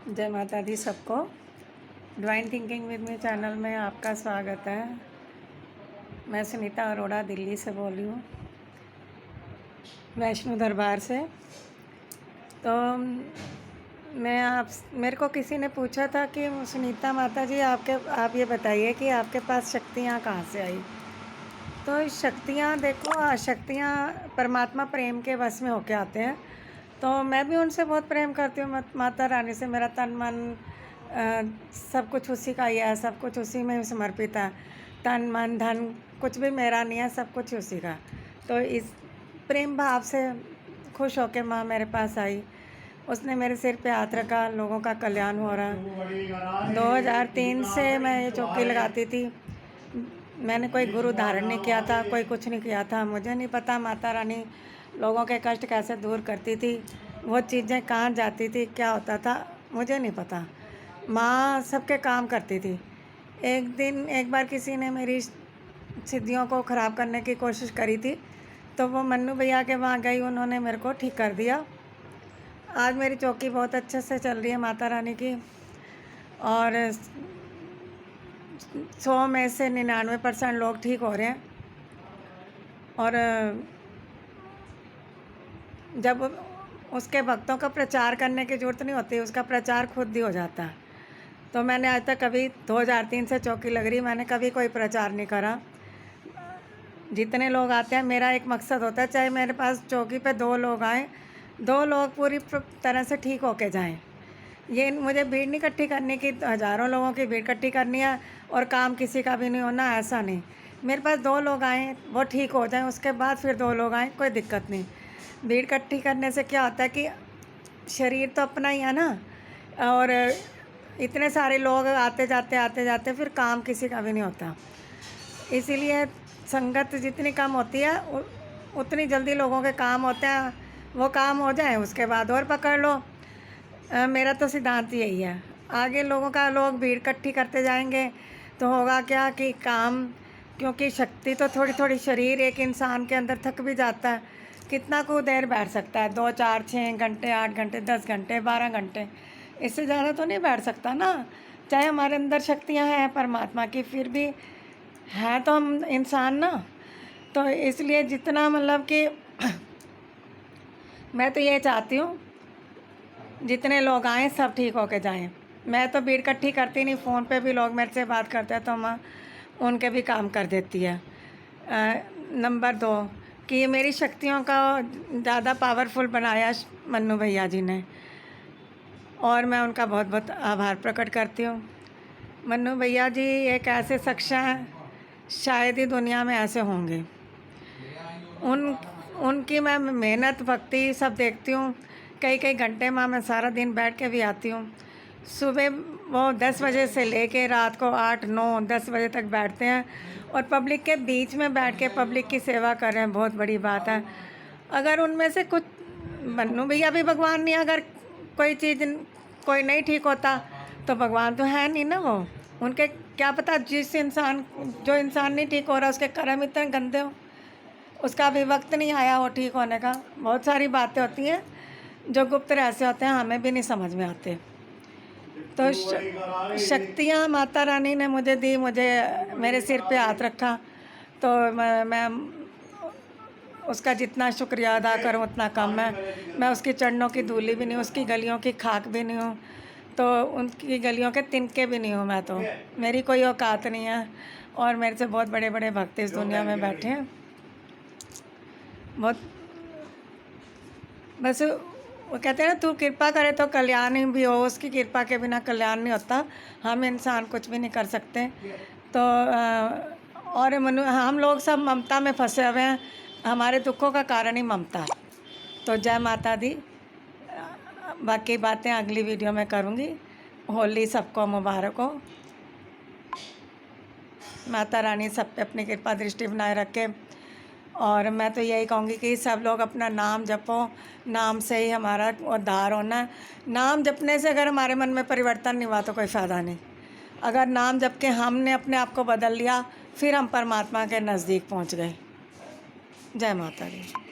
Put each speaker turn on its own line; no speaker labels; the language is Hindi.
जय माता दी सबको। Divine thinking with me channel में आपका स्वागत है। मैं सुनीता अरोड़ा दिल्ली से बोल रही हूँ, वैष्णो दरबार से। तो मेरे को किसी ने पूछा था कि सुनीता माता जी आप ये बताइए कि आपके पास शक्तियाँ कहाँ से आई। तो शक्तियाँ देखो, शक्तियाँ परमात्मा प्रेम के वश में होके आते हैं। तो मैं भी उनसे बहुत प्रेम करती हूँ, माता रानी से। मेरा तन मन सब कुछ उसी का ही है, सब कुछ उसी में समर्पित है। तन मन धन कुछ भी मेरा नहीं है, सब कुछ उसी का। तो इस प्रेम भाव से खुश होके माँ मेरे पास आई। उसने मेरे सिर पे हाथ रखा, लोगों का कल्याण हो रहा। 2003 से मैं ये चौकी लगाती थी। मैंने कोई गुरु धारण नहीं किया था, कोई कुछ नहीं किया था। मुझे नहीं पता माता रानी लोगों के कष्ट कैसे दूर करती थी, वो चीज़ें कहाँ जाती थी, क्या होता था, मुझे नहीं पता। माँ सबके काम करती थी। एक बार किसी ने मेरी सिद्धियों को ख़राब करने की कोशिश करी थी, तो वो मन्नू भैया के वहाँ गई, उन्होंने मेरे को ठीक कर दिया। आज मेरी चौकी बहुत अच्छे से चल रही है माता रानी की, और 100 में से 99% लोग ठीक हो रहे हैं। और जब उसके भक्तों का प्रचार करने की ज़रूरत नहीं होती, उसका प्रचार खुद ही हो जाता है। तो मैंने आज तक कभी 2003 से चौकी लग रही, मैंने कभी कोई प्रचार नहीं करा। जितने लोग आते हैं, मेरा एक मकसद होता है, चाहे मेरे पास चौकी पे 2 लोग आएँ, 2 लोग पूरी तरह से ठीक होके जाएं। ये मुझे भीड़ नहीं इकट्ठी करनी कि हज़ारों लोगों की भीड़ इकट्ठी करनी है और काम किसी का भी नहीं होना, ऐसा नहीं। मेरे पास 2 लोग आएँ, वो ठीक हो जाएं, उसके बाद फिर 2 लोग आएँ, कोई दिक्कत नहीं। भीड़ इकट्ठी करने से क्या होता है कि शरीर तो अपना ही है ना, और इतने सारे लोग आते जाते फिर काम किसी का भी नहीं होता। इसीलिए संगत जितनी कम होती है उतनी जल्दी लोगों के काम होते हैं। वो काम हो जाए उसके बाद और पकड़ लो। मेरा तो सिद्धांत यही है। आगे लोग भीड़ इकट्ठी करते जाएंगे तो होगा क्या कि काम, क्योंकि शक्ति तो थोड़ी थोड़ी, शरीर एक इंसान के अंदर थक भी जाता है। कितना को देर बैठ सकता है, 2 4 6 घंटे, 8 घंटे, 10 घंटे, 12 घंटे, इससे ज़्यादा तो नहीं बैठ सकता ना। चाहे हमारे अंदर शक्तियाँ हैं परमात्मा की, फिर भी है तो हम इंसान ना। तो इसलिए जितना मतलब कि मैं तो ये चाहती हूँ जितने लोग आएँ सब ठीक होके जाएं। मैं तो भीड़ इकट्ठी करती नहीं, फ़ोन पे भी लोग मेरे से बात करते हैं तो मैं उनके भी काम कर देती है। नंबर 2 कि मेरी शक्तियों का ज़्यादा पावरफुल बनाया मन्नू भैया जी ने, और मैं उनका बहुत बहुत आभार प्रकट करती हूँ। मन्नू भैया जी एक ऐसे शख्स हैं, शायद ही दुनिया में ऐसे होंगे। उनकी मैं मेहनत भक्ति सब देखती हूँ। कई घंटे मैं सारा दिन बैठ के भी आती हूँ। सुबह वो 10 बजे से लेके रात को 8 9 10 बजे तक बैठते हैं, और पब्लिक के बीच में बैठ के पब्लिक की सेवा कर रहे हैं, बहुत बड़ी बात है। अगर उनमें से कुछ, मन्नू भैया भी भगवान नहीं, अगर कोई नहीं ठीक होता तो भगवान तो है नहीं ना वो। उनके क्या पता जो इंसान नहीं ठीक हो रहा उसके कर्म इतने गंदे हो, उसका अभी वक्त नहीं आया वो ठीक होने का। बहुत सारी बातें होती हैं जो गुप्त रहस्य होते हैं, हमें भी नहीं समझ में आते। तो शक्तियाँ माता रानी ने मुझे दी, मुझे मेरे सिर पे हाथ रखा, तो मैं उसका जितना शुक्रिया अदा करूं उतना कम है। मैं उसकी चरणों की धूली भी नहीं, उसकी गलियों की खाक भी नहीं हूँ, तो उनकी गलियों के तिनके भी नहीं हूँ मैं। तो मेरी कोई औकात नहीं है, और मेरे से बहुत बड़े बड़े भक्त इस दुनिया में बैठे हैं। बहुत बस वो कहते हैं ना, तू कृपा करे तो कल्याण ही भी हो, उसकी कृपा के बिना कल्याण नहीं होता। हम इंसान कुछ भी नहीं कर सकते। तो और हम लोग सब ममता में फंसे हुए हैं, हमारे दुखों का कारण ही ममता है। तो जय माता दी। बाकी बातें अगली वीडियो में करूँगी। होली सबको मुबारक हो। माता रानी सब पे अपनी कृपा दृष्टि बनाए रखे। और मैं तो यही कहूँगी कि सब लोग अपना नाम जपो, नाम से ही हमारा उद्धार होना है। नाम जपने से अगर हमारे मन में परिवर्तन नहीं हुआ तो कोई फ़ायदा नहीं। अगर नाम जप के हमने अपने आप को बदल लिया, फिर हम परमात्मा के नज़दीक पहुँच गए। जय माता दी।